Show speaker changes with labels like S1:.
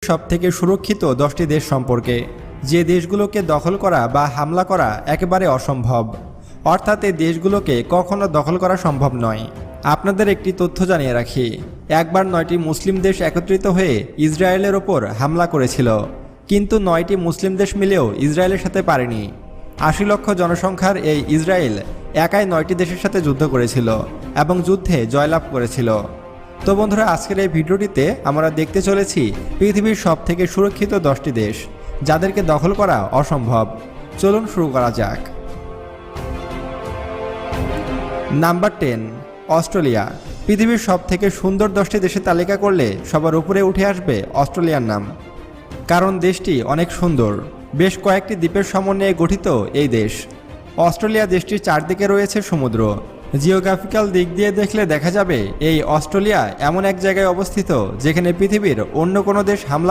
S1: সবথেকে সুরক্ষিত 10টি দেশ সম্পর্কে, যে দেশগুলোকে দখল করা বা হামলা করা একেবারে অসম্ভব, অর্থাৎ এই দেশগুলোকে কখনো দখল করা সম্ভব নয়। আপনাদের একটি তথ্য জানিয়ে রাখি, একবার 9টি মুসলিম দেশ একত্রিত হয়ে ইসরায়েলের ওপর হামলা করেছিল, কিন্তু 9টি মুসলিম দেশ মিলেও ইসরায়েলের সাথে পারেনি। 80 লক্ষ জনসংখ্যার এই ইসরায়েল একাই 9টি দেশের সাথে যুদ্ধ করেছিল এবং যুদ্ধে জয়লাভ করেছিল। তো বন্ধুরা, আজকের এই ভিডিওটিতে আমরা দেখতে চলেছি পৃথিবীর সবথেকে সুরক্ষিত 10টি দেশ, যাদেরকে দখল করা অসম্ভব। চলুন শুরু করা যাক। Number 10, Australia. পৃথিবীর সবথেকে সুন্দর 10টি দেশের তালিকা করলে সবার উপরে উঠে আসবে অস্ট্রেলিয়ার নাম, কারণ দেশটি অনেক সুন্দর। বেশ কয়েকটি দ্বীপের সমন্বয়ে গঠিত এই দেশ। অস্ট্রেলিয়া দেশটির চারদিকে রয়েছে সমুদ্র। জিওগ্রাফিক্যাল দিক দিয়ে দেখলে দেখা যাবে এই অস্ট্রেলিয়া এমন এক জায়গায় অবস্থিত যেখানে পৃথিবীর অন্য কোনো দেশ হামলা